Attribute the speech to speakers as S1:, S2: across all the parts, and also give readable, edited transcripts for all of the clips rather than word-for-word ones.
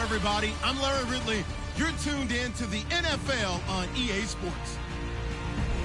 S1: everybody. I'm Larry Ridley. You're tuned in to the NFL on EA Sports.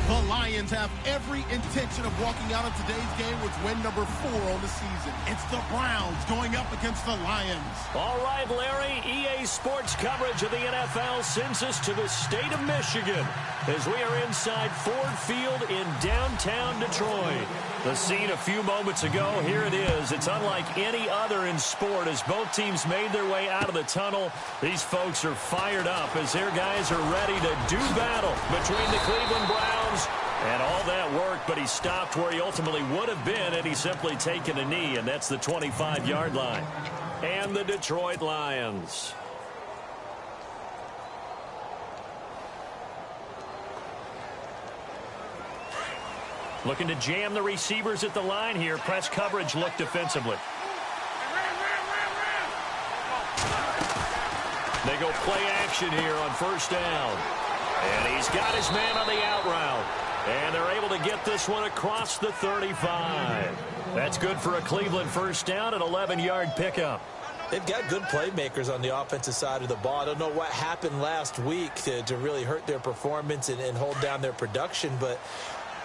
S1: The Lions have every intention of walking out of today's game with win number 4 on the season. It's the Browns going up against the Lions.
S2: All right, Larry, EA Sports coverage of the NFL sends us to the state of Michigan as we are inside Ford Field in downtown Detroit. The scene a few moments ago, here it is. It's unlike any other in sport as both teams made their way out of the tunnel. These folks are fired up as their guys are ready to do battle between the Cleveland Browns and all that work, but he stopped where he ultimately would have been had he simply taken a knee, and that's the 25-yard line. And the Detroit Lions. Looking to jam the receivers at the line here. Press coverage look defensively. They go play action here on first down. And he's got his man on the out route. And they're able to get this one across the 35. That's good for a Cleveland first down, an 11-yard pickup.
S3: They've got good playmakers on the offensive side of the ball. I don't know what happened last week to really hurt their performance and hold down their production, but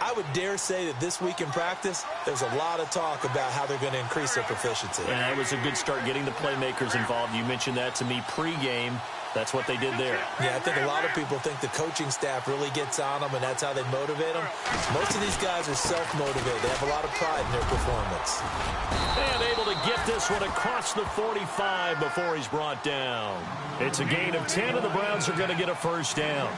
S3: I would dare say that this week in practice, there's a lot of talk about how they're going to increase their proficiency.
S2: And that was a good start getting the playmakers involved. You mentioned that to me pregame. That's what they did there.
S3: Yeah, I think a lot of people think the coaching staff really gets on them, and that's how they motivate them. Most of these guys are self-motivated. They have a lot of pride in their performance.
S2: And able to get this one across the 45 before he's brought down. It's a gain of 10, and the Browns are going to get a first down.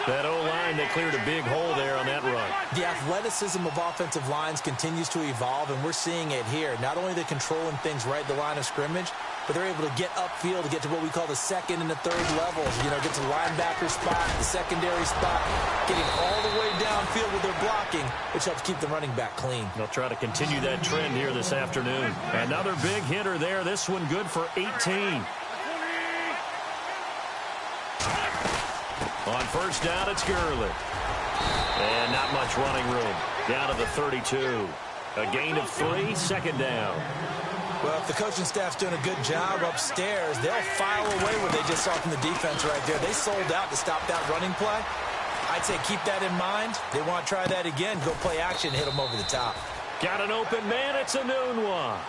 S2: That O-line, they cleared a big hole there on that run.
S3: The athleticism of offensive lines continues to evolve, and we're seeing it here. Not only are they controlling things right at the line of scrimmage, but they're able to get upfield to get to what we call the second and the third levels. You know, get to the linebacker spot, the secondary spot, getting all the way downfield with their blocking, which helps keep the running back clean.
S2: They'll try to continue that trend here this afternoon. Another big hitter there. This one good for 18. On first down, it's Gurley. And not much running room. Down to the 32. A gain of 3, second down.
S3: Well, if the coaching staff's doing a good job upstairs, they'll file away what they just saw from the defense right there. They sold out to stop that running play. I'd say keep that in mind. They want to try that again. Go play action, hit them over the top.
S2: Got an open man. It's a noon one.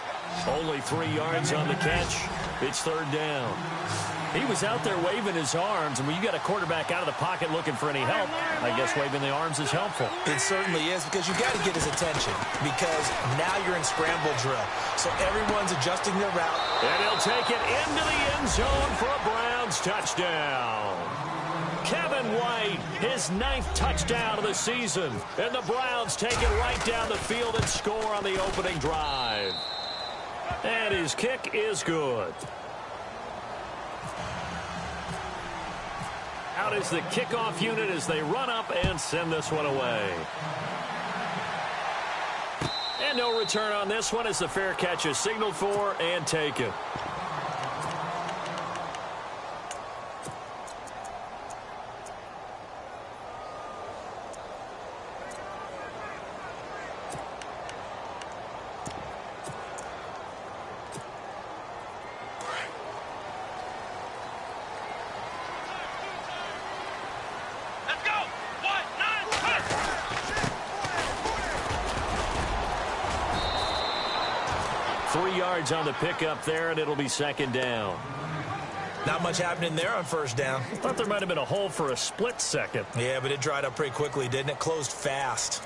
S2: Only 3 yards on the catch. It's third down. He was out there waving his arms, and when you got a quarterback out of the pocket looking for any help, I guess waving the arms is helpful.
S3: It certainly is, because you've got to get his attention, because now you're in scramble drill. So everyone's adjusting their route.
S2: And he'll take it into the end zone for a Browns touchdown. Kevin White, his 9th touchdown of the season. And the Browns take it right down the field and score on the opening drive. And his kick is good. Out is the kickoff unit as they run up and send this one away. And no return on this one as the fair catch is signaled for and taken. On the pickup there, and it'll be second down.
S3: Not much happening there on first down.
S2: I thought there might have been a hole for a split second.
S3: Yeah, but it dried up pretty quickly, didn't it? Closed fast.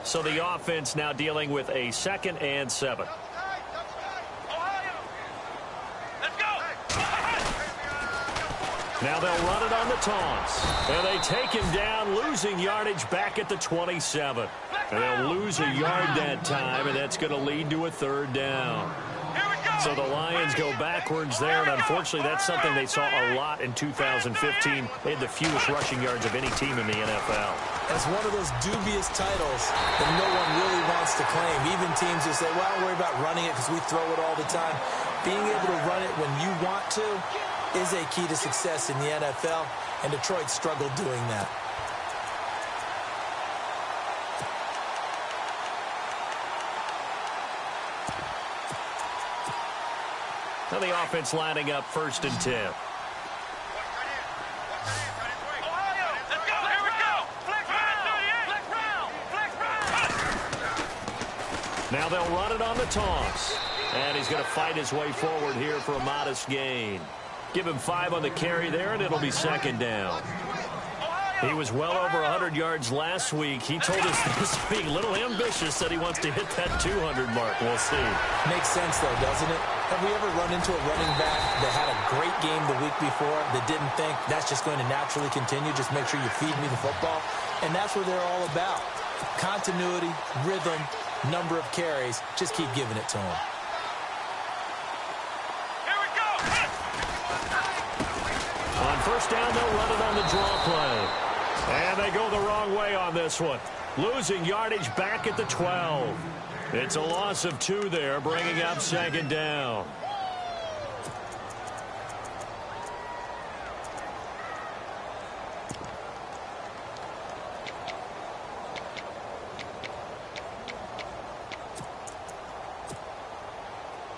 S2: So the offense now dealing with a 2nd and 7. Now they'll run it on the taunts. And they take him down, losing yardage back at the 27. And they'll lose a yard that time, and that's going to lead to a third down. So the Lions go backwards there, and unfortunately that's something they saw a lot in 2015. They had the fewest rushing yards of any team in the NFL.
S3: That's one of those dubious titles that no one really wants to claim. Even teams who say, well, don't worry about running it because we throw it all the time. Being able to run it when you want to is a key to success in the NFL, and Detroit struggled doing that.
S2: And the offense lining up 1st and 10. Now they'll run it on the toss. And he's going to fight his way forward here for a modest gain. Give him 5 on the carry there, and it'll be 2nd down. He was well over 100 yards last week. He told us this being a little ambitious that he wants to hit that 200 mark. We'll see.
S3: Makes sense, though, doesn't it? Have we ever run into a running back that had a great game the week before that didn't think that's just going to naturally continue? Just make sure you feed me the football. And that's what they're all about. Continuity, rhythm, number of carries. Just keep giving it to him.
S4: Here we go.
S2: On 1st down, they'll run it on the draw play. And they go the wrong way on this one. Losing yardage back at the 12. It's a loss of 2 there, bringing up 2nd down.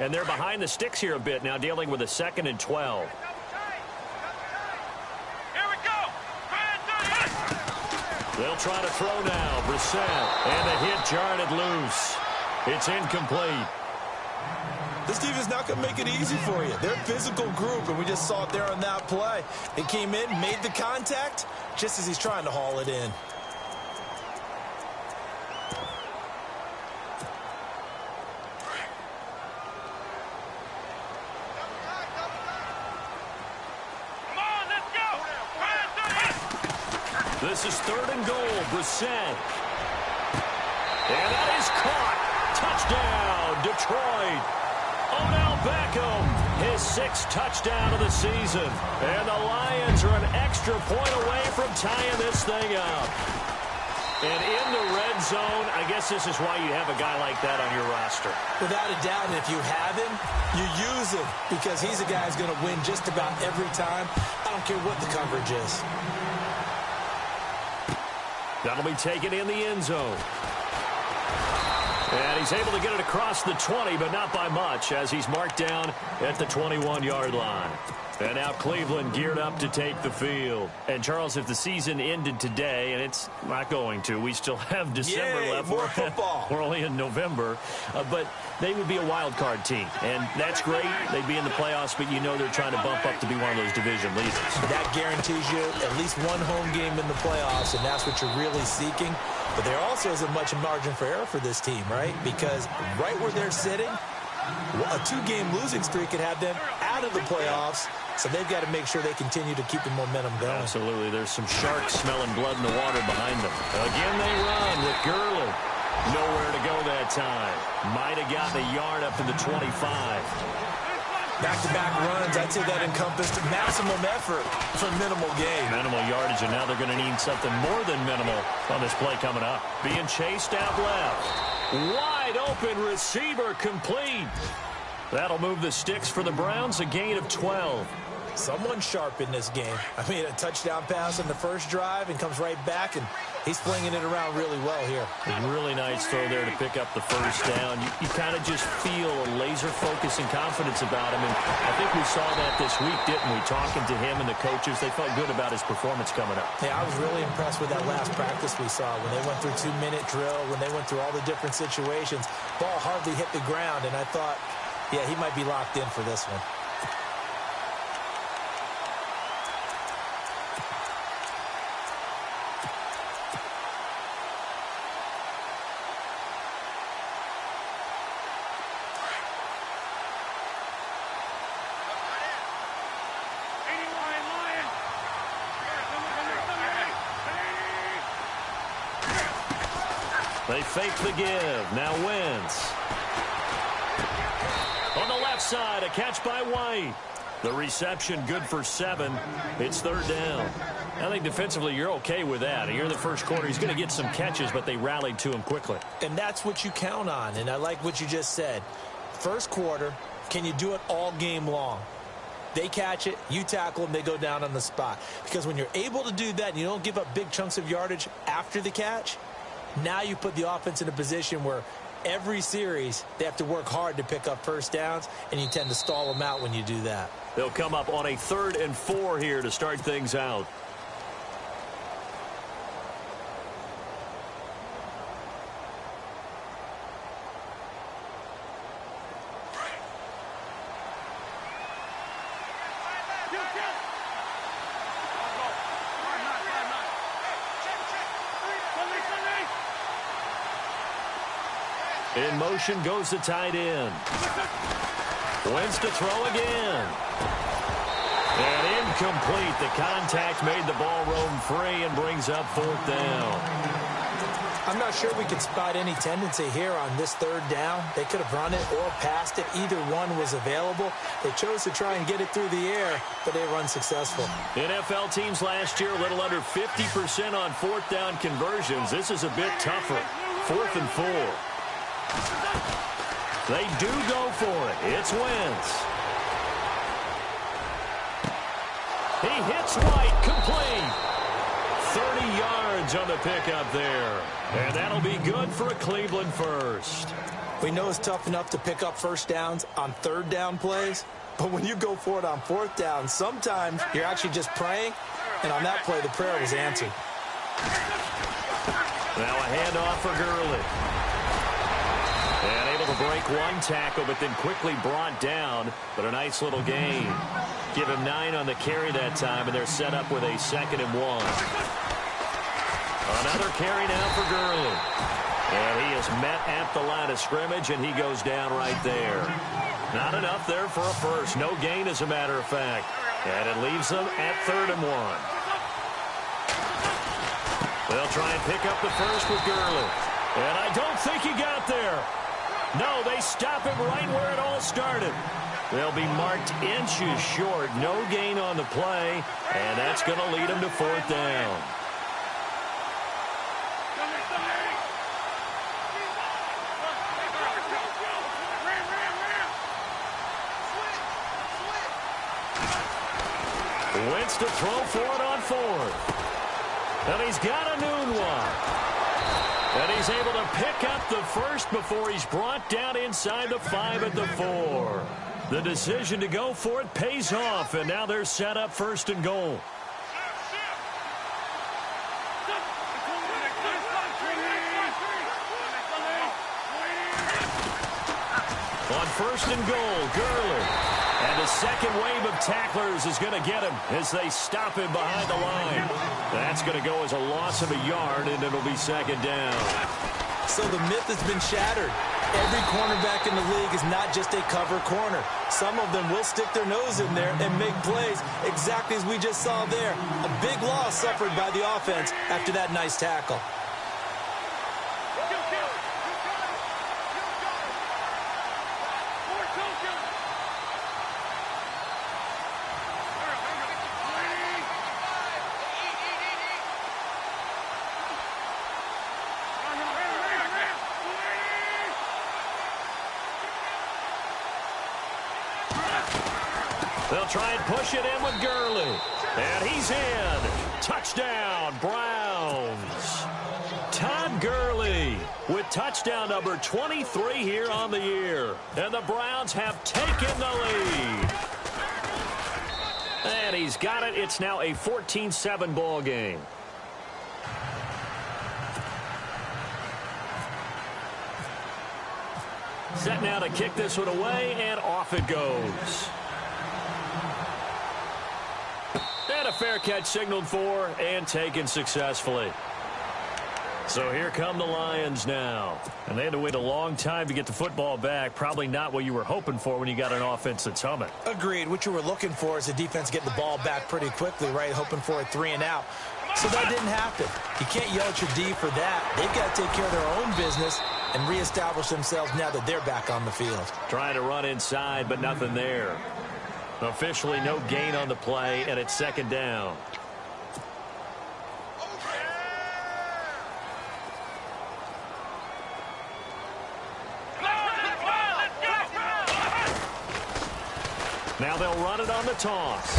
S2: And they're behind the sticks here a bit now, dealing with a 2nd and 12. They'll try to throw now. Brissett. And the hit jarred it loose. It's incomplete.
S3: This team is not going to make it easy for you. They're a physical group, and we just saw it there on that play. It came in, made the contact, just as he's trying to haul it in.
S2: This is 3rd and goal. Brissett. And that is caught. Touchdown, Detroit. Odell Beckham, his 6th touchdown of the season. And the Lions are an extra point away from tying this thing up. And in the red zone, I guess this is why you have a guy like that on your roster.
S3: Without a doubt, and if you have him, you use him because he's a guy who's going to win just about every time. I don't care what the coverage is.
S2: That'll be taken in the end zone. And he's able to get it across the 20, but not by much, as he's marked down at the 21-yard line. And now Cleveland geared up to take the field. And, Charles, if the season ended today, and it's not going to, we still have December left.
S3: More football.
S2: We're only in November. But they would be a wild card team. And that's great. They'd be in the playoffs, but you know they're trying to bump up to be one of those division leaders.
S3: That guarantees you at least one home game in the playoffs, and that's what you're really seeking. But there also isn't much margin for error for this team, right? Because right where they're sitting, a 2-game losing streak could have them out of the playoffs. So they've got to make sure they continue to keep the momentum going.
S2: Absolutely. There's some sharks smelling blood in the water behind them. Again, they run with Gurley. Nowhere to go that time. Might have gotten a yard up to the 25.
S3: Back-to-back runs, I'd say that encompassed maximum effort for minimal gain.
S2: Minimal yardage, and now they're going to need something more than minimal on this play coming up. Being chased out left. Wide open receiver complete. That'll move the sticks for the Browns, a gain of 12.
S3: Someone sharp in this game. I mean, a touchdown pass on the first drive and comes right back, and he's flinging it around really well here.
S2: A really nice throw there to pick up the first down. You kind of just feel a laser focus and confidence about him, and I think we saw that this week, didn't we? Talking to him and the coaches, they felt good about his performance coming up.
S3: Yeah, I was really impressed with that last practice we saw when they went through 2-minute drill, when they went through all the different situations. Ball hardly hit the ground, and I thought, yeah, he might be locked in for this one.
S2: They fake the give. Now Wentz. On the left side, a catch by White. The reception good for 7. It's 3rd down. I think defensively you're okay with that. Here in the first quarter, he's going to get some catches, but they rallied to him quickly.
S3: And that's what you count on, and I like what you just said. First quarter, can you do it all game long? They catch it, you tackle them, they go down on the spot. Because when you're able to do that and you don't give up big chunks of yardage after the catch, now you put the offense in a position where every series, they have to work hard to pick up first downs, and you tend to stall them out when you do that.
S2: They'll come up on a 3rd and 4 here to start things out. In motion goes the tight end. Wins to throw again. And incomplete. The contact made the ball roam free and brings up 4th down.
S3: I'm not sure we could spot any tendency here on this 3rd down. They could have run it or passed it. Either one was available. They chose to try and get it through the air, but they were unsuccessful.
S2: NFL teams last year a little under 50% on 4th down conversions. This is a bit tougher. 4th and 4. They do go for it. It's Wentz. He hits White, complete. 30 yards on the pickup there. And that'll be good for a Cleveland first.
S3: We know it's tough enough to pick up first downs on 3rd down plays, but when you go for it on 4th down, sometimes you're actually just praying, and on that play, the prayer was answered.
S2: Now a handoff for Gurley. And able to break one tackle, but then quickly brought down. But a nice little gain. Give him 9 on the carry that time, and they're set up with a 2nd and 1. Another carry now for Gurley. And he is met at the line of scrimmage, and he goes down right there. Not enough there for a first. No gain, as a matter of fact. And it leaves them at 3rd and 1. They'll try and pick up the first with Gurley. And I don't think he got there. No, they stop him right where it all started. They'll be marked inches short. No gain on the play, and that's going to lead them to 4th down. Wentz to throw for it on 4th. And he's got a noon one. And he's able to pick up the first before he's brought down inside the 5 at the 4. The decision to go for it pays off, and now they're set up 1st and goal. On 1st and goal, Gurley. And the second wave of tacklers is going to get him as they stop him behind the line. That's going to go as a loss of a yard, and it'll be 2nd down.
S3: So the myth has been shattered. Every cornerback in the league is not just a cover corner. Some of them will stick their nose in there and make plays exactly as we just saw there. A big loss suffered by the offense after that nice tackle.
S2: They'll try and push it in with Gurley. And he's in. Touchdown, Browns. Todd Gurley with touchdown number 23 here on the year. And the Browns have taken the lead. And he's got it. It's now a 14-7 ball game. Set now to kick this one away, and off it goes. And a fair catch signaled for and taken successfully. So here come the Lions now. And they had to wait a long time to get the football back. Probably not what you were hoping for when you got an offense that's humming.
S3: Agreed. What you were looking for is the defense getting the ball back pretty quickly, right? Hoping for a 3 and out. So that didn't happen. You can't yell at your D for that. They've got to take care of their own business and reestablish themselves now that they're back on the field.
S2: Trying to run inside, but nothing there. Officially no gain on the play, and it's 2nd down. Now they'll run it on the toss.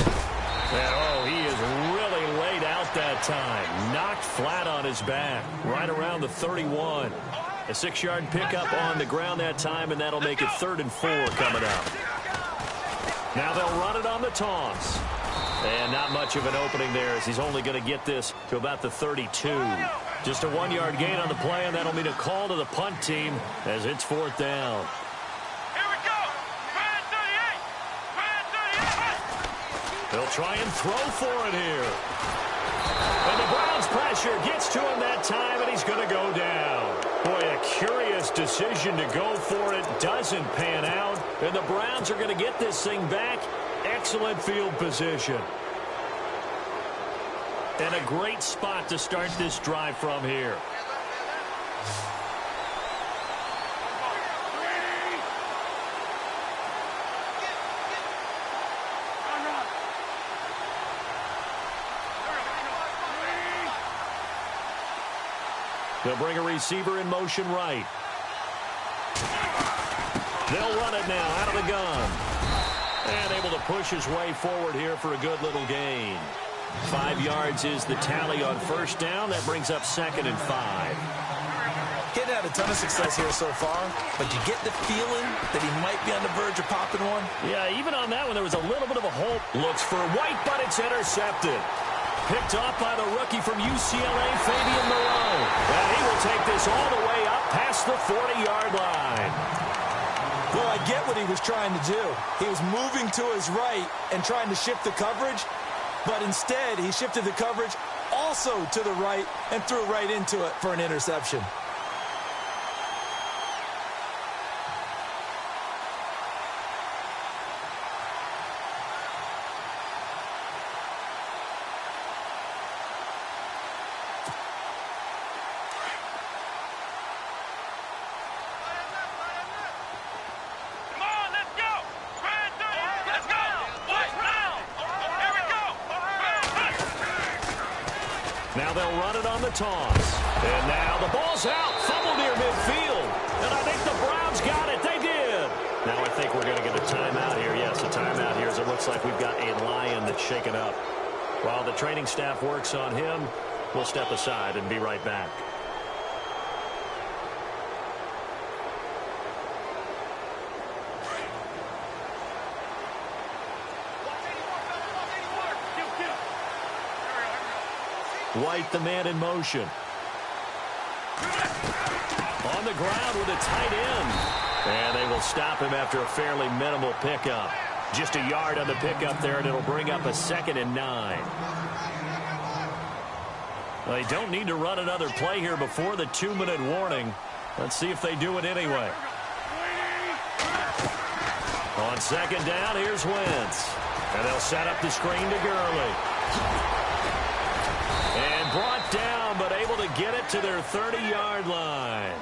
S2: And, oh, he is really laid out that time. Knocked flat on his back. Right around the 31. A 6-yard pickup on the ground that time, and that'll make it 3rd and 4 coming up. Now they'll run it on the toss. And not much of an opening there as he's only going to get this to about the 32. Just a 1-yard gain on the play, and that'll mean a call to the punt team as it's 4th down.
S4: Here we go. Brand 38. Brand 38.
S2: They'll try and throw for it here. And the Browns pressure gets to him that time, and he's going to go down. Boy, a curious decision to go for it. Doesn't pan out. And the Browns are going to get this thing back. Excellent field position. And a great spot to start this drive from here. They'll bring a receiver in motion right. They'll run it now out of the gun. And able to push his way forward here for a good little gain. 5 yards is the tally on 1st down. That brings up 2nd and 5.
S3: Getting had a ton of success here so far, but you get the feeling that he might be on the verge of popping one.
S2: Yeah, even on that one, there was a little bit of a hole. Looks for White, but it's intercepted. Picked off by the rookie from UCLA, Fabian Moreau. And he will take this all the way up past the 40-yard line.
S3: Well, I get what he was trying to do. He was moving to his right and trying to shift the coverage, but instead he shifted the coverage also to the right and threw right into it for an interception.
S2: Now they'll run it on the toss. And now the ball's out. Fumble near midfield. And I think the Browns got it. They did. Now I think we're going to get a timeout here. Yes, a timeout here as it looks like we've got a lion that's shaken up. While the training staff works on him, we'll step aside and be right back. White, the man in motion. On the ground with a tight end. And they will stop him after a fairly minimal pickup. Just a yard on the pickup there, and it'll bring up a 2nd and 9. Well, they don't need to run another play here before the 2-minute warning. Let's see if they do it anyway. On 2nd down, here's Wentz. And they'll set up the screen to Gurley. And brought down, but able to get it to their 30-yard line.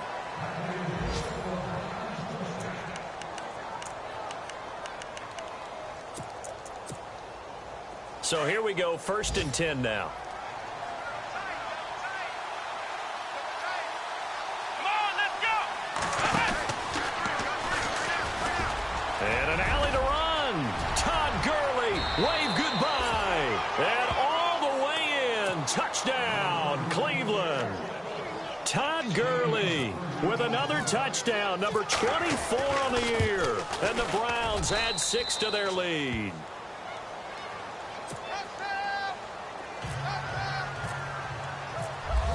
S2: So here we go, 1st and 10 now. And an alley to run. Todd Gurley, wave goodbye. And all the way in. Touchdown, Cleveland. Todd Gurley with another touchdown, number 24 on the year. And the Browns add 6 to their lead.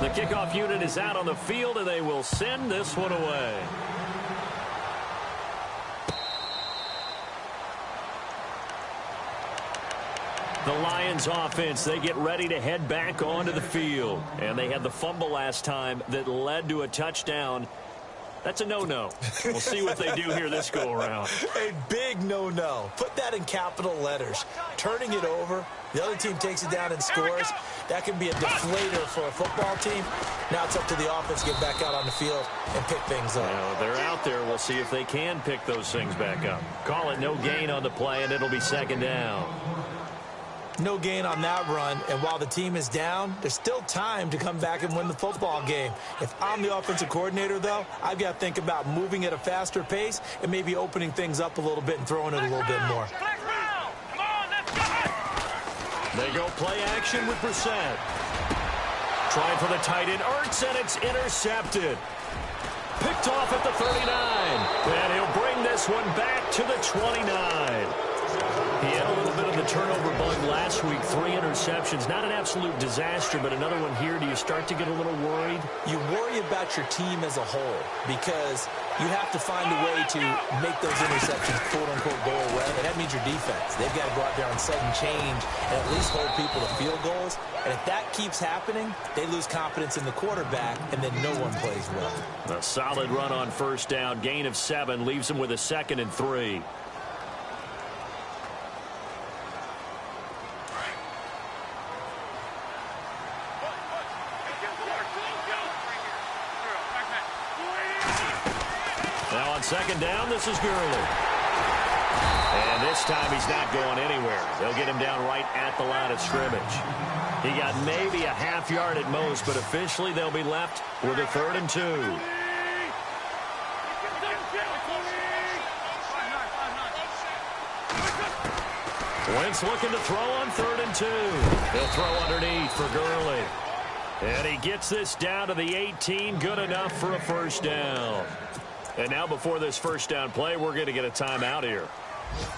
S2: The kickoff unit is out on the field, and they will send this one away. The Lions offense, they get ready to head back onto the field. And they had the fumble last time that led to a touchdown. That's a no-no. We'll see what they do here this go-around.
S3: A big no-no. Put that in capital letters. Turning it over, the other team takes it down and scores. That can be a deflator for a football team. Now it's up to the offense to get back out on the field and pick things up.
S2: Well, they're out there. We'll see if they can pick those things back up. Call it no gain on the play, and it'll be 2nd down.
S3: No gain on that run, and while the team is down, there's still time to come back and win the football game. If I'm the offensive coordinator, though, I've got to think about moving at a faster pace and maybe opening things up a little bit and throwing it a little bit more.
S2: They go play action with Brissett. Trying for the tight end, Ertz, and it's intercepted. picked off at the 39. And he'll bring this one back to the 29. He had a little bit of the turnover bug last week, 3 interceptions. Not an absolute disaster, but another one here. Do you start to get a little worried?
S3: You worry about your team as a whole because you have to find a way to make those interceptions, quote-unquote, go away. And that means your defense. They've got to go out there on second change and at least hold people to field goals. And if that keeps happening, they lose confidence in the quarterback, and then no one plays well.
S2: A solid run on first down. Gain of 7 leaves them with a 2nd and 3. Now on 2nd down, this is Gurley. And this time he's not going anywhere. They'll get him down right at the line of scrimmage. He got maybe a half yard at most, but officially they'll be left with a 3rd and 2. Wentz looking to throw on 3rd and 2. He'll throw underneath for Gurley. And he gets this down to the 18, good enough for a first down. And now before this first down play, we're going to get a timeout here,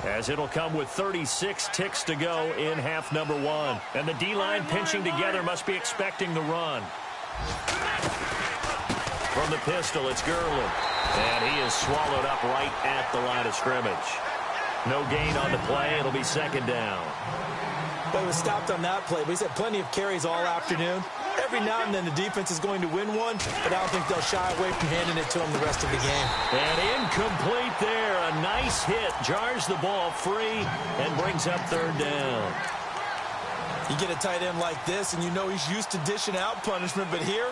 S2: as it'll come with 36 ticks to go in half number 1. And the D-line pinching together must be expecting the run. From the pistol, it's Gurley. And he is swallowed up right at the line of scrimmage. No gain on the play. It'll be 2nd down.
S3: Well, he was stopped on that play, but he's had plenty of carries all afternoon. Every now and then the defense is going to win one, but I don't think they'll shy away from handing it to him the rest of the game.
S2: And incomplete there. A nice hit. Jars the ball free and brings up 3rd down.
S3: You get a tight end like this, and you know he's used to dishing out punishment, but here,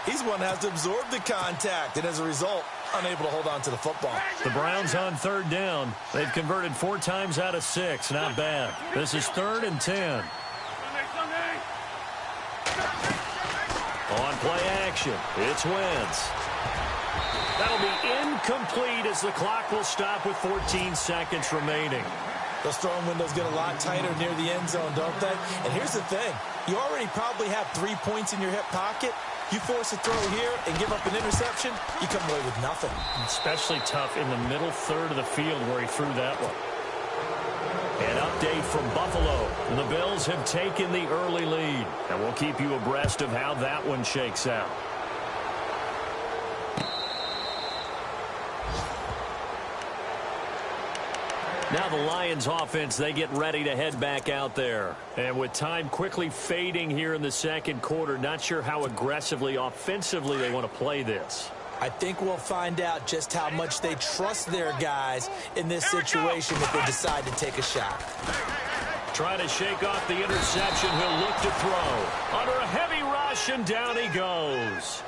S3: he's one that has to absorb the contact, and as a result, unable to hold on to the football.
S2: The Browns on 3rd down. They've converted 4 times out of 6. Not bad. This is 3rd and 10. On play action, it's Wentz. That'll be incomplete as the clock will stop with 14 seconds remaining.
S3: Those throwing windows get a lot tighter near the end zone, don't they? And here's the thing. You already probably have 3 points in your hip pocket. You force a throw here and give up an interception, you come away with nothing.
S2: Especially tough in the middle third of the field where he threw that one. An update from Buffalo. The Bills have taken the early lead, and we'll keep you abreast of how that one shakes out. Now the Lions offense, they get ready to head back out there. And with time quickly fading here in the 2nd quarter, not sure how aggressively, offensively they want to play this.
S3: I think we'll find out just how much they trust their guys in this situation if they decide to take a shot.
S2: Trying to shake off the interception. He'll look to throw. Under a heavy rush, and down he goes.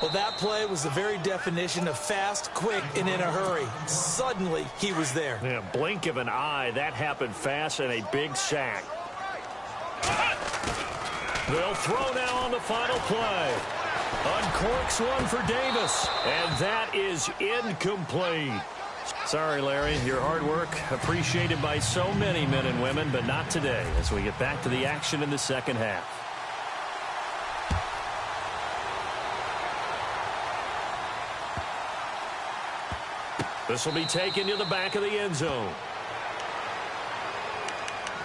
S3: Well, that play was the very definition of fast, quick, and in a hurry. Suddenly, he was there.
S2: Yeah, blink of an eye. That happened fast, and a big sack. They'll throw now on the final play. Uncorks one for Davis, and that is incomplete. Sorry, Larry, your hard work appreciated by so many men and women, but not today as we get back to the action in the 2nd half. This will be taken to the back of the end zone.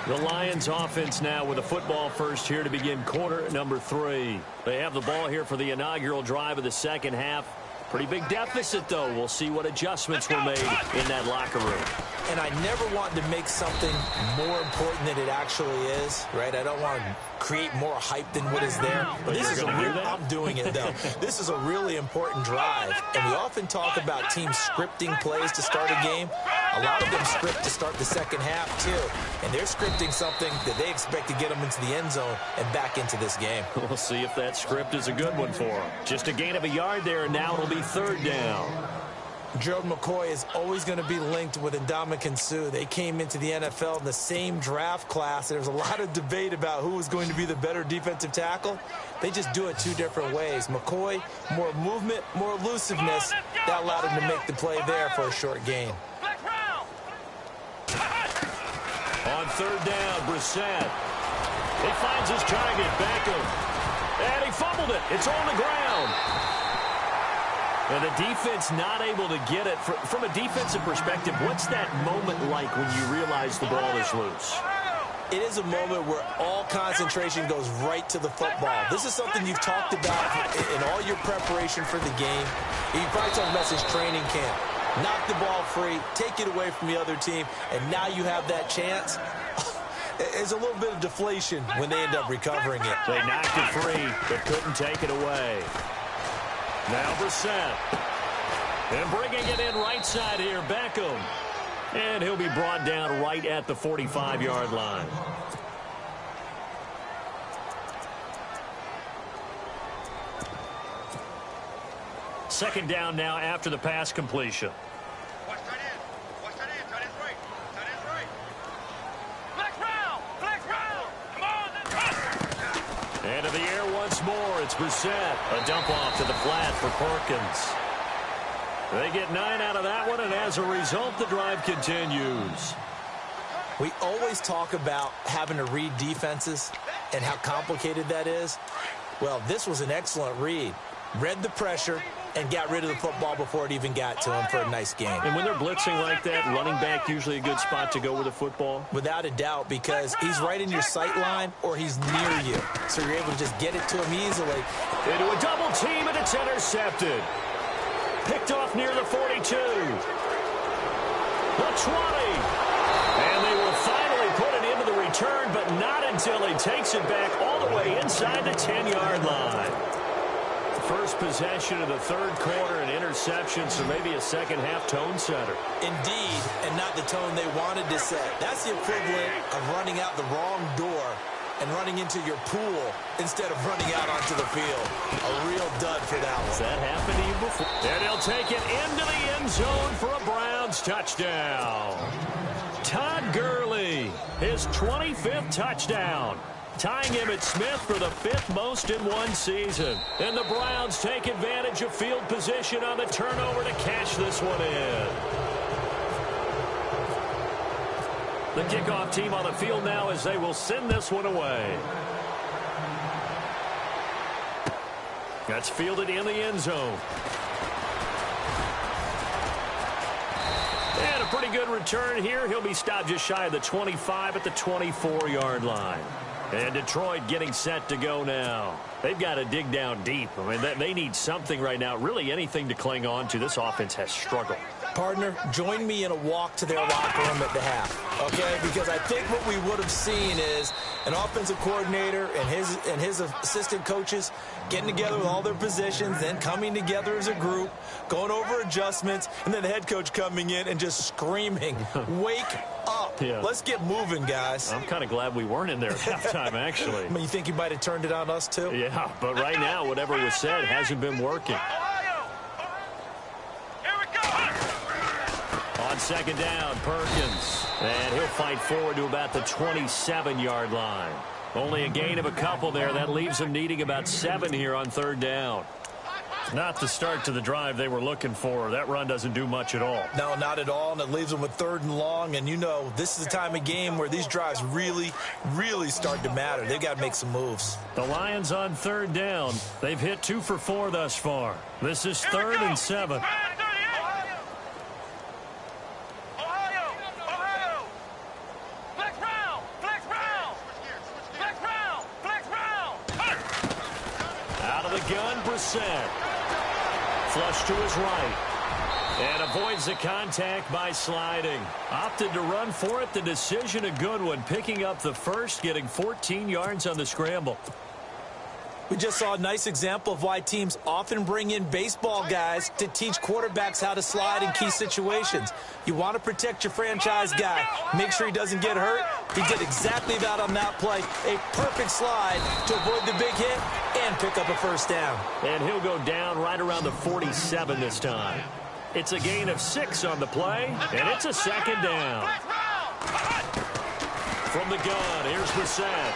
S2: The Lions offense now with a football first here to begin quarter number 3. They have the ball here for the inaugural drive of the 2nd half. Pretty big deficit, though. We'll see what adjustments were made in that locker room.
S3: And I never want to make something more important than it actually is, right? I don't want to create more hype than what is there. But this is I'm doing it, though. This is a really important drive. And we often talk about teams scripting plays to start a game. A lot of them script to start the 2nd half, too. And they're scripting something that they expect to get them into the end zone and back into this game.
S2: We'll see if that script is a good one for them. Just a gain of a yard there, and now it'll be 3rd down.
S3: Gerald McCoy is always going to be linked with Ndamukong Suh. They came into the NFL in the same draft class. There's a lot of debate about who was going to be the better defensive tackle. They just do it 2 different ways. McCoy, more movement, more elusiveness. That allowed him to make the play there for a short gain.
S2: On 3rd down, Brissett. He finds his target, Beckham. And he fumbled it. It's on the ground. And the defense not able to get it. From a defensive perspective, what's that moment like when you realize the ball is loose?
S3: It is a moment where all concentration goes right to the football. This is something you've talked about in all your preparation for the game. You probably talked about since training camp. Knock the ball free, take it away from the other team, and now you have that chance. There's a little bit of deflation when they end up recovering it.
S2: They knocked it free, but couldn't take it away. Now Brissett. And bringing it in right side here, Beckham. And he'll be brought down right at the 45-yard line. Second down now after the pass completion.
S4: Watch tight end. Watch tight end. Tight end's right. Tight end's right. Flex round. Flex round. Come on. Let's go.
S2: And to the air once more. It's Brissett. A dump off to the flat for Perkins. They get 9 out of that one, and as a result, the drive continues.
S3: We always talk about having to read defenses and how complicated that is. Well, this was an excellent read. Read the pressure and got rid of the football before it even got to him for a nice game.
S2: And when they're blitzing like that, running back usually a good spot to go with the football?
S3: Without a doubt, because he's right in your sight line or he's near you. So you're able to just get it to him easily.
S2: Into a double team, and it's intercepted. Picked off near the 42. The 20. And they will finally put it into the return, but not until he takes it back all the way inside the 10-yard line. First possession of the third quarter, an interception, so maybe a second-half tone setter.
S3: Indeed, and not the tone they wanted to set. That's the equivalent of running out the wrong door and running into your pool instead of running out onto the field. A real dud for that one.
S2: Has that happened to you before? And he'll take it into the end zone for a Browns touchdown. Todd Gurley, his 25th touchdown. Tying Emmitt Smith for the 5th most in one season. And the Browns take advantage of field position on the turnover to cash this one in. The kickoff team on the field now as they will send this one away. That's fielded in the end zone. And a pretty good return here. He'll be stopped just shy of the 25 at the 24-yard line. And Detroit getting set to go now. They've got to dig down deep. I mean, they need something right now, really anything to cling on to. This offense has struggled.
S3: Partner, join me in a walk to their locker room at the half, okay? Because I think what we would have seen is an offensive coordinator and his assistant coaches getting together with all their positions, then coming together as a group, going over adjustments, and then the head coach coming in and just screaming, wake up.
S2: Yeah.
S3: Let's get moving, guys.
S2: I'm kind of glad we weren't in there at halftime, actually.
S3: I mean, you think he might have turned it on us, too?
S2: Yeah, but right now, whatever was said hasn't been working. On second down, Perkins. And he'll fight forward to about the 27-yard line. Only a gain of a couple there. That leaves them needing about 7 here on third down. Not the start to the drive they were looking for. That run doesn't do much at all.
S3: No, not at all, and it leaves them with 3rd and long. And, you know, this is the time of game where these drives really, really start to matter. They've got to make some moves.
S2: The Lions on third down. They've hit 2 for 4 thus far. This is 3rd and 7. Gun, Brissett. Flush to his right. And avoids the contact by sliding. Opted to run for it. The decision a good one. Picking up the first, getting 14 yards on the scramble.
S3: We just saw a nice example of why teams often bring in baseball guys to teach quarterbacks how to slide in key situations. You want to protect your franchise guy. Make sure he doesn't get hurt. He did exactly that on that play. A perfect slide to avoid the big hit and pick up a first down.
S2: And he'll go down right around the 47 this time. It's a gain of 6 on the play, and it's a second down. From the gun, here's Brissett.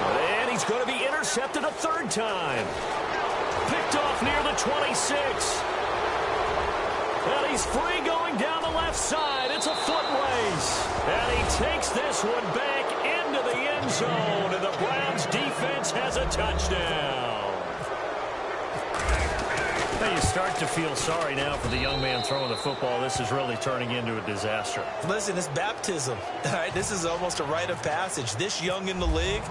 S2: And he's going to be intercepted a 3rd time. Picked off near the 26. And he's free going down the left side. It's a foot race. And he takes this one back into the end zone. And the Browns defense has a touchdown. Well, you start to feel sorry now for the young man throwing the football. This is really turning into a disaster.
S3: Listen, it's baptism. All right, this is almost a rite of passage. This young in the league,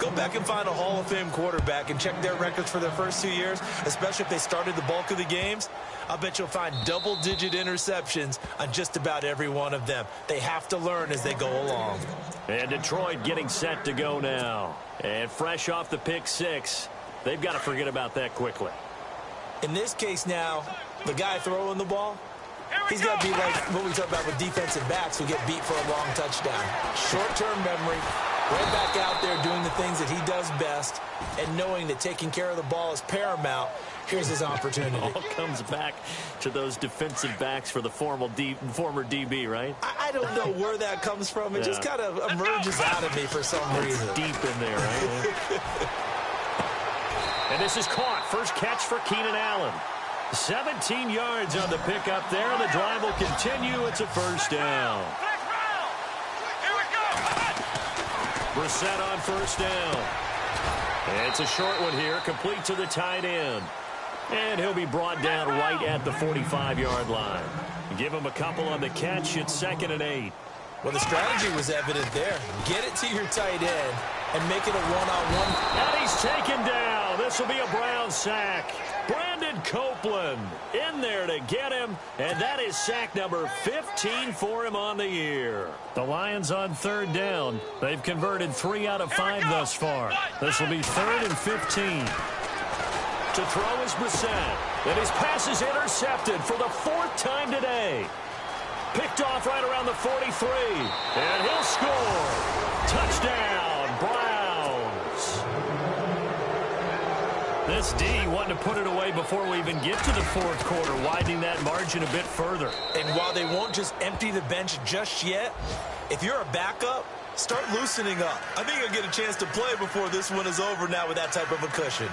S3: go back and find a Hall of Fame quarterback and check their records for their first 2 years, especially if they started the bulk of the games. I bet you'll find double-digit interceptions on just about every one of them. They have to learn as they go along.
S2: And Detroit getting set to go now. And fresh off the pick six, they've got to forget about that quickly.
S3: In this case now, the guy throwing the ball, he's got to be like what we talk about with defensive backs who get beat for a long touchdown. Short-term memory, right back out there doing the things that he does best, and knowing that taking care of the ball is paramount. Here's his opportunity.
S2: It all comes back to those defensive backs for the former DB, right?
S3: I don't know where that comes from. It just kind of emerges out of me for some reason.
S2: It's deep in there, right? And this is caught. First catch for Keenan Allen. 17 yards on the pickup there. The drive will continue. It's a first down.
S4: Here we go.
S2: Brissett on first down. And it's a short one here, complete to the tight end. And he'll be brought down right at the 45-yard line. Give him a couple on the catch. It's 2nd and 8.
S3: Well, the strategy was evident there. Get it to your tight end and make it a one-on-one.
S2: And he's taken down. This will be a Brown sack. Brandon Copeland in there to get him, and that is sack number 15 for him on the year. The Lions on third down. They've converted 3 out of 5 thus far. This will be 3rd and 15. To throw is Brissett. And his pass is intercepted for the 4th time today. Picked off right around the 43. And he'll score. Touchdown, Browns. This D wanting to put it away before we even get to the 4th quarter, widening that margin a bit further.
S3: And while they won't just empty the bench just yet, if you're a backup, start loosening up. I think you'll get a chance to play before this one is over now with that type of a cushion.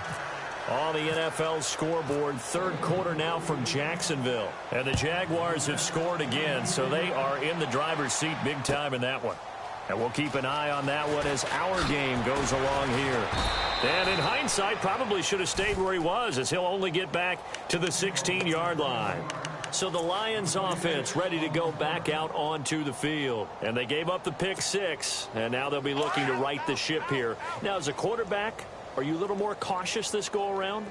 S2: On the NFL scoreboard, 3rd quarter now from Jacksonville. And the Jaguars have scored again, so they are in the driver's seat big time in that one. And we'll keep an eye on that one as our game goes along here. And in hindsight, probably should have stayed where he was, as he'll only get back to the 16-yard line. So the Lions offense ready to go back out onto the field. And they gave up the pick six, and now they'll be looking to right the ship here. Now, as a quarterback, are you a little more cautious this go-around?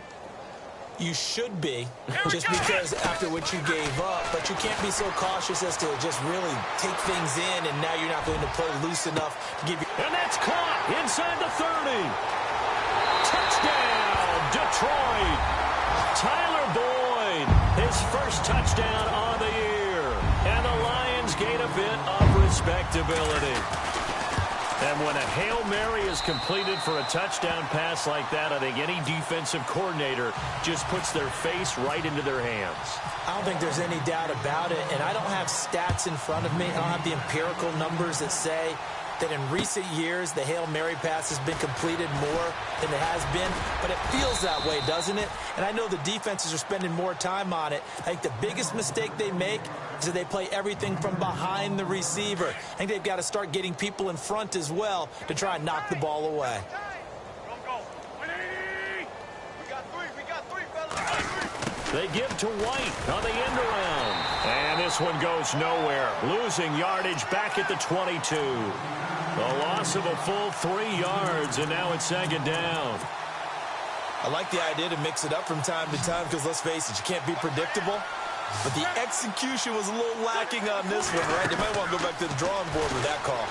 S3: You should be, just because after what you gave up, but you can't be so cautious as to just really take things in, and now you're not going to play loose enough to give you...
S2: And that's caught inside the 30. Touchdown, Detroit. Tyler Boyd, his first touchdown on the year. And the Lions gain a bit of respectability. And when a Hail Mary is completed for a touchdown pass like that, I think any defensive coordinator just puts their face right into their hands.
S3: I don't think there's any doubt about it, and I don't have stats in front of me. I don't have the empirical numbers that say that in recent years the Hail Mary pass has been completed more than it has been, but it feels that way, doesn't it? And I know the defenses are spending more time on it. I think the biggest mistake they make is that they play everything from behind the receiver. I think they've got to start getting people in front as well to try and knock the ball away.
S2: They give to White on the end around. And this one goes nowhere. Losing yardage back at the 22. A loss of a full 3 yards, and now it's 2nd down.
S3: I like the idea to mix it up from time to time because, let's face it, you can't be predictable. But the execution was a little lacking on this one, right? They might want to go back to the drawing board with that call.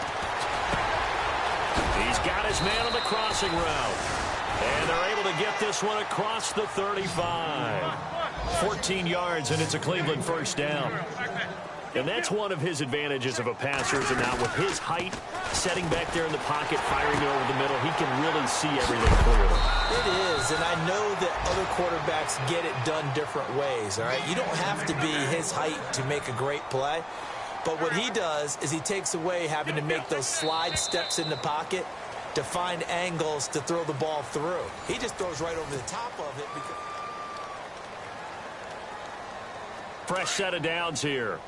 S2: He's got his man on the crossing route. And they're able to get this one across the 35. 14 yards, and it's a Cleveland first down. And that's one of his advantages of a passer, is now with his height, setting back there in the pocket, firing it over the middle, he can really see everything clearly.
S3: It is, and I know that other quarterbacks get it done different ways, all right? You don't have to be his height to make a great play. But what he does is he takes away having to make those slide steps in the pocket to find angles to throw the ball through. He just throws right over the top of it.
S2: Fresh set of downs here.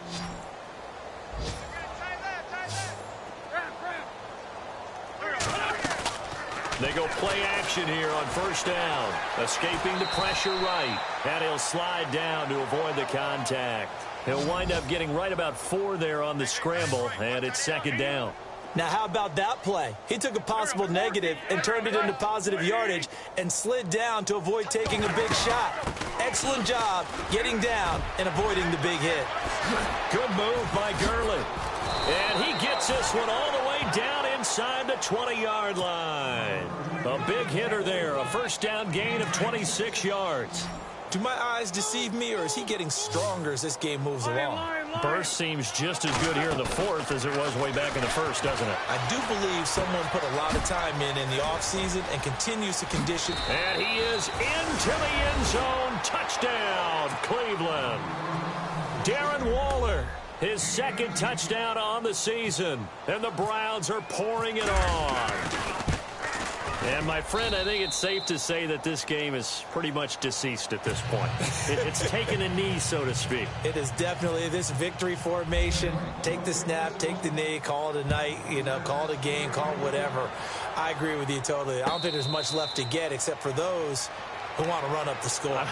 S2: They go play action here on first down. Escaping the pressure right. And he'll slide down to avoid the contact. He'll wind up getting right about 4 there on the scramble, and it's second down.
S3: Now, how about that play? He took a possible negative and turned it into positive yardage and slid down to avoid taking a big shot. Excellent job getting down and avoiding the big hit.
S2: Good move by Gurley. And he gets this one all the way down inside the 20-yard line. A big hitter there, a first down gain of 26 yards.
S3: Do my eyes deceive me, or is he getting stronger as this game moves along?
S2: Burst seems just as good here in the fourth as it was way back in the first, doesn't it?
S3: I do believe someone put a lot of time in the offseason and continues to condition.
S2: And he is into the end zone. Touchdown, Cleveland. Darren Waller, his second touchdown on the season. And the Browns are pouring it on. And, my friend, I think it's safe to say that this game is pretty much deceased at this point. It's taken a knee, so to speak.
S3: It is definitely this victory formation. Take the snap, take the knee, call it a night, call it a game, call it whatever. I agree with you totally. I don't think there's much left to get except for those who want to run up the score.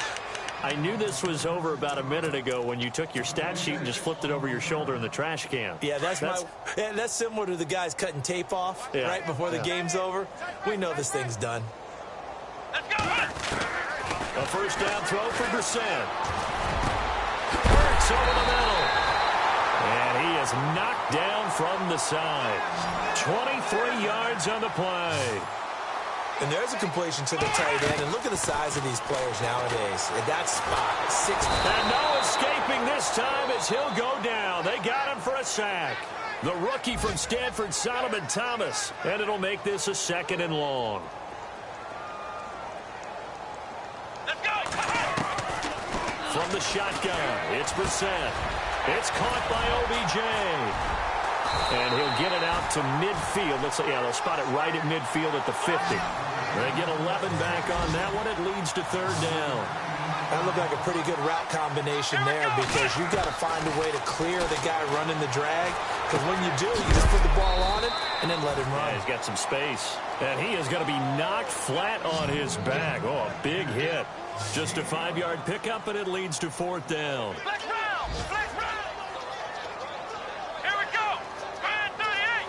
S2: I knew this was over about a minute ago when you took your stat sheet and just flipped it over your shoulder in the trash can.
S3: Yeah, that's similar to the guys cutting tape off right before the game's over. We know this thing's done.
S4: Let's go!
S2: A first down throw for Brissett. Works over the middle. And he is knocked down from the side. 23 yards on the play.
S3: And there's a completion to the tight end. And look at the size of these players nowadays. At that spot, 6.
S2: And no escaping this time as he'll go down. They got him for a sack. The rookie from Stanford, Solomon Thomas. And it'll make this a second and long.
S4: Let's go!
S2: From the shotgun, it's Brissett. It's caught by OBJ. And he'll get it out to midfield. They'll spot it right at midfield at the 50. They get 11 back on that one. It leads to third down.
S3: That looked like a pretty good route combination there because you've got to find a way to clear the guy running the drag. Because when you do, you just put the ball on it and then let him run.
S2: Yeah, he's got some space. And he is going to be knocked flat on his back. Oh, a big hit. Just a 5-yard pickup, and it leads to fourth down.
S4: Flex round! Flex round! Here we go! Grand 38!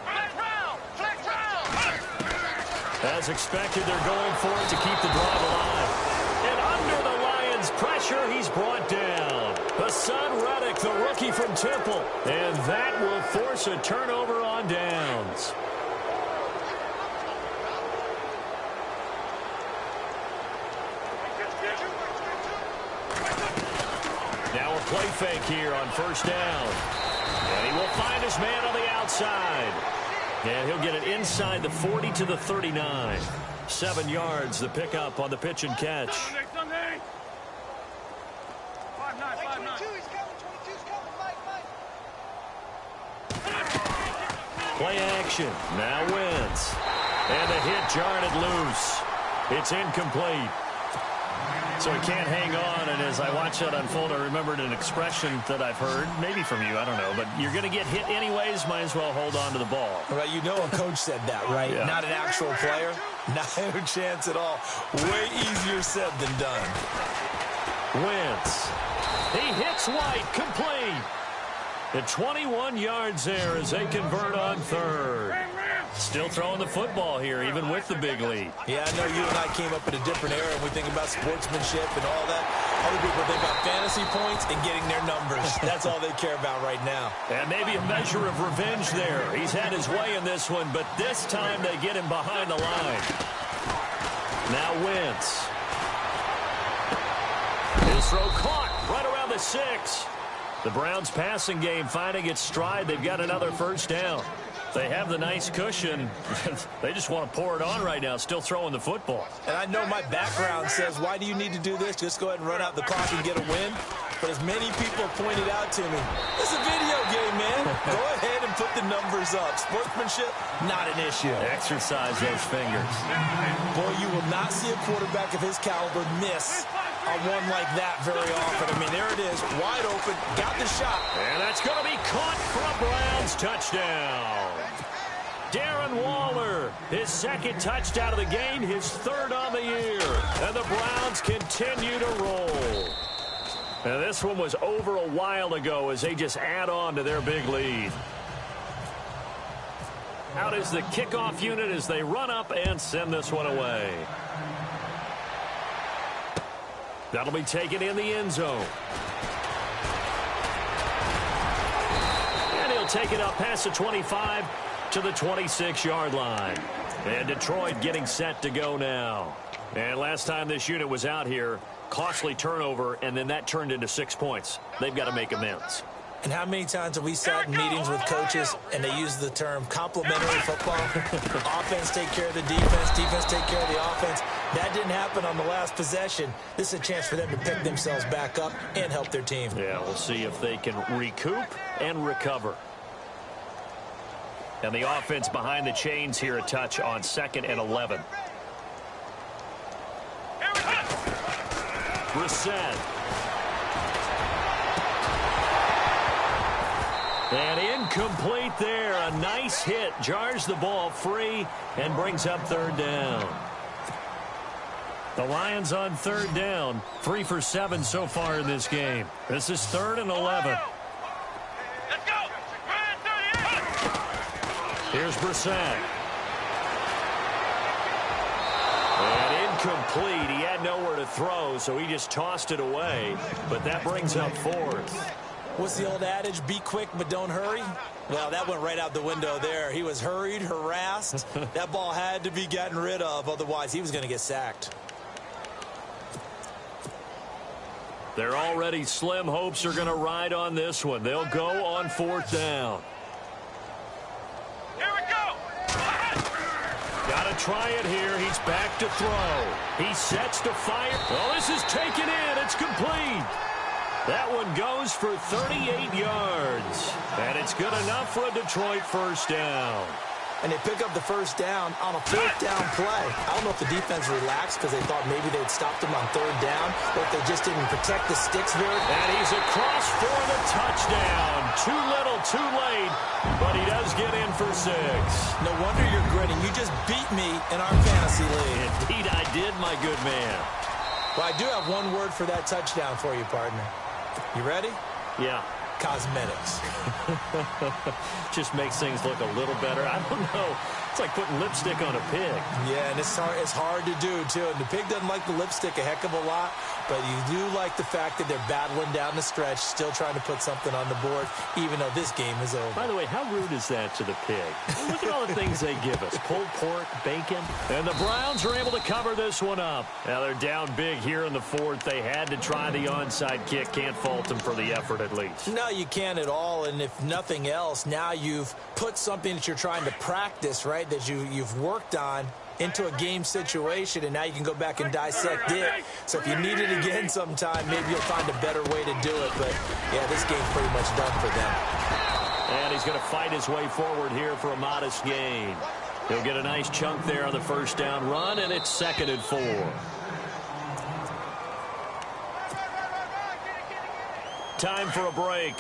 S4: Flex round! Flex round!
S2: As expected, they're going for it to keep the drive alive. And under the Lions' pressure, he's brought down. Hassan Reddick, the rookie from Temple. And that will force a turnover on downs. Now a play fake here on first down. And he will find his man on the outside. And he'll get it inside the 40 to the 39. 7 yards, the pickup on the pitch and catch.
S4: Sunday! 5-9, 5-9.
S2: Play action. Now wins. And the hit jarred it loose. It's incomplete. So he can't hang on, and as I watch that unfold, I remembered an expression that I've heard, maybe from you, I don't know, but you're going to get hit anyways, might as well hold on to the ball.
S3: Right, a coach said that, right?
S2: Yeah.
S3: Not an actual player. Not a chance at all. Way easier said than done.
S2: Wentz. He hits White, complete. At 21 yards there as they convert on third. Still throwing the football here, even with the big lead.
S3: Yeah, I know you and I came up in a different era, and we think about sportsmanship and all that. Other people think about fantasy points and getting their numbers. That's all they care about right now.
S2: And maybe a measure of revenge there. He's had his way in this one, but this time they get him behind the line. Now Wentz. His throw caught right around the 6. The Browns' passing game finding its stride. They've got another first down. They have the nice cushion. They just want to pour it on right now, still throwing the football.
S3: And I know my background says, why do you need to do this? Just go ahead and run out the clock and get a win. But as many people have pointed out to me, it's a video game, man. Go ahead and put the numbers up. Sportsmanship, not an issue.
S2: Exercise those fingers.
S3: Boy, you will not see a quarterback of his caliber miss a one like that very often. I mean, there it is, wide open, got the shot.
S2: And that's going to be caught for a Browns touchdown. Darren Waller, his second touchdown of the game, his third on the year. And the Browns continue to roll. And this one was over a while ago as they just add on to their big lead. Out is the kickoff unit as they run up and send this one away. That'll be taken in the end zone. And he'll take it up past the 25 to the 26-yard line. And Detroit getting set to go now. And last time this unit was out here, costly turnover, and then that turned into 6 points. They've got to make amends.
S3: And how many times have we sat in meetings with coaches and they use the term complementary football? Offense take care of the defense, defense take care of the offense. That didn't happen on the last possession. This is a chance for them to pick themselves back up and help their team.
S2: Yeah, we'll see if they can recoup and recover. And the offense behind the chains here a touch on 2nd and 11. Brissett. And incomplete there. A nice hit. Jars the ball free and brings up 3rd down. The Lions on 3rd down. 3 for 7 so far in this game. This is 3rd and 11.
S4: Let's go.
S2: Here's Brissett. And incomplete. He had nowhere to throw, so he just tossed it away. But that brings up 4th.
S3: What's the old adage? Be quick, but don't hurry? Well, that went right out the window there. He was hurried, harassed. That ball had to be gotten rid of. Otherwise, he was going to get sacked.
S2: Their already slim hopes are going to ride on this one. They'll go on 4th down.
S4: Here we go.
S2: Got to try it here. He's back to throw. He sets to fire. Oh, this is taken in. It's complete. That one goes for 38 yards. And it's good enough for a Detroit 1st down.
S3: And they pick up the 1st down on a 4th down play. I don't know if the defense relaxed because they thought maybe they'd stopped him on 3rd down, or if they just didn't protect the sticks very well.
S2: And he's across for the touchdown. Too little, too late, but he does get in for 6.
S3: No wonder you're grinning. You just beat me in our fantasy league.
S2: Indeed I did, my good man.
S3: Well, I do have one word for that touchdown for you, partner. You ready?
S2: Yeah.
S3: Cosmetics.
S2: Just makes things look a little better. I don't know. It's like putting lipstick on a pig.
S3: Yeah, and it's hard to do, too. And the pig doesn't like the lipstick a heck of a lot, but you do like the fact that they're battling down the stretch, still trying to put something on the board, even though this game is over.
S2: By the way, how rude is that to the pig? Look at all the things they give us. Pulled pork, bacon. And the Browns are able to cover this one up. Now they're down big here in the 4th. They had to try the onside kick. Can't fault them for the effort at least.
S3: No, you can't at all. And if nothing else, now you've put something that you're trying to practice, right, that you've worked on into a game situation, and now you can go back and dissect it. So if you need it again sometime, maybe you'll find a better way to do it. But, yeah, this game's pretty much done for them.
S2: And he's going to fight his way forward here for a modest gain. He'll get a nice chunk there on the 1st down run, and it's 2nd and 4. Time for a break.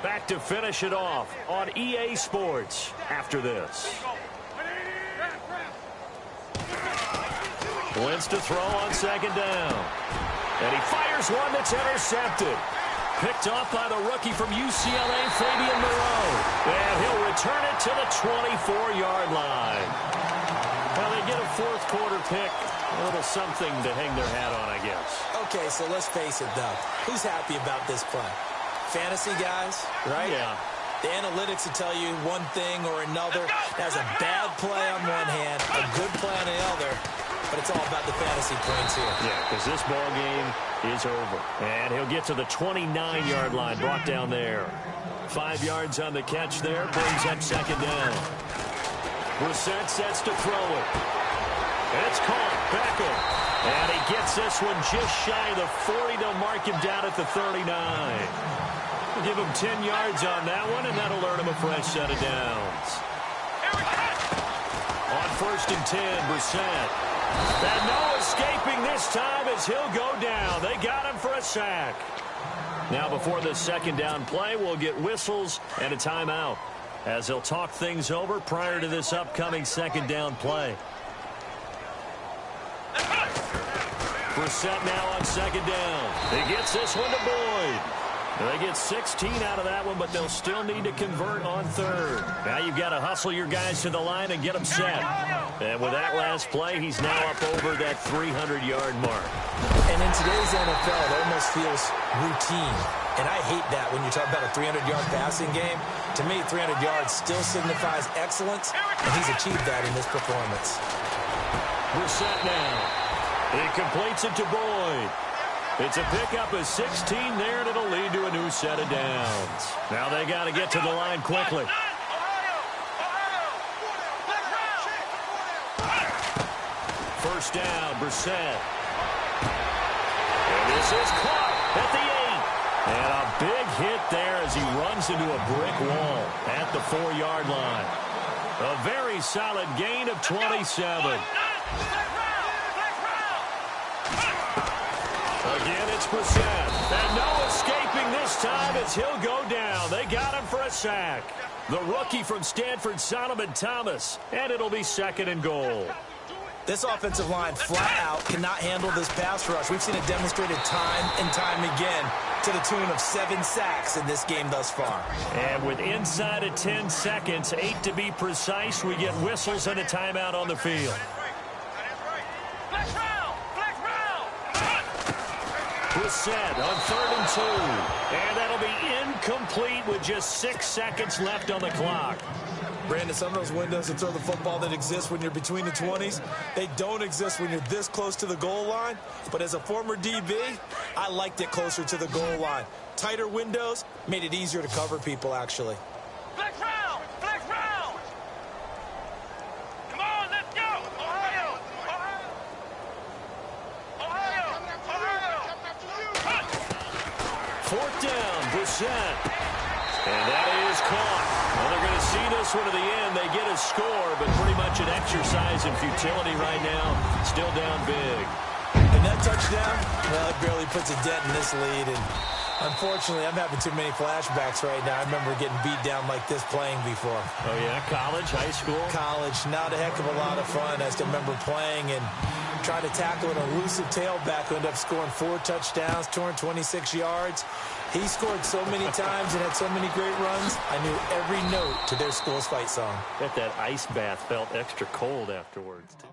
S2: Back to finish it off on EA Sports after this. Wins to throw on 2nd down. And he fires one that's intercepted. Picked off by the rookie from UCLA, Fabian Moreau. And he'll return it to the 24-yard line. Well, they get a 4th quarter pick. A little something to hang their hat on, I guess.
S3: Okay, so let's face it, though. Who's happy about this play? Fantasy guys, right?
S2: Yeah.
S3: The analytics will tell you one thing or another. That's a bad play on one hand, a good play on the other. But it's all about the fantasy points here.
S2: Yeah, because this ball game is over. And he'll get to the 29-yard line, brought down there. 5 yards on the catch there, brings up 2nd down. Brissett sets to throw it. And it's caught. Beckham. And he gets this one just shy of the 40. They'll mark him down at the 39. We'll give him 10 yards on that one, and that'll earn him a fresh set of downs. On 1st and 10, Brissett. And no escaping this time as he'll go down. They got him for a sack. Now before this 2nd down play, we'll get whistles and a timeout. as he'll talk things over prior to this upcoming second down play. Brissett now on second down. He gets this one to Boyd. They get 16 out of that one, but they'll still need to convert on third. Now you've got to hustle your guys to the line and get them set. And with that last play, he's now up over that 300-yard mark.
S3: And in today's NFL, it almost feels routine. And I hate that when you talk about a 300-yard passing game. To me, 300 yards still signifies excellence, and he's achieved that in this performance.
S2: Brissett now. He completes it to Boyd. It's a pickup of 16 there, and it'll lead to a new set of downs. Now they got to get to the line quickly. First down, Brissett. And this is caught at the 8. And a big hit there as he runs into a brick wall at the 4-yard line. A very solid gain of 27. Again, it's Brissett. And no escaping this time as he'll go down. They got him for a sack. The rookie from Stanford, Solomon Thomas. And it'll be second and goal.
S3: This offensive line flat out cannot handle this pass rush. We've seen it demonstrated time and time again to the tune of 7 sacks in this game thus far.
S2: And with inside of 10 seconds, 8 to be precise, we get whistles and a timeout on the field. Brissett on 3rd and 2. And that'll be incomplete with just 6 seconds left on the clock.
S3: Brandon, some of those windows to throw the football that exist when you're between the 20s, they don't exist when you're this close to the goal line. But as a former DB, I liked it closer to the goal line. Tighter windows made it easier to cover people, actually.
S4: Flex round! Flex round! Come on, let's go! Ohio! Ohio! Ohio!
S2: 4th down, Brissett. And that is caught. Well, they're going to see this one to the end. They get a score, but pretty much an exercise in futility right now. Still down big.
S3: And that touchdown, well, it barely puts a dent in this lead. And unfortunately, I'm having too many flashbacks right now. I remember getting beat down like this playing before.
S2: Oh, yeah? College, high school?
S3: College. Not a heck of a lot of fun. I still remember playing and trying to tackle an elusive tailback who ended up scoring 4 touchdowns, 226 yards. He scored so many times and had so many great runs, I knew every note to their school's fight song.
S2: Bet that ice bath felt extra cold afterwards, too.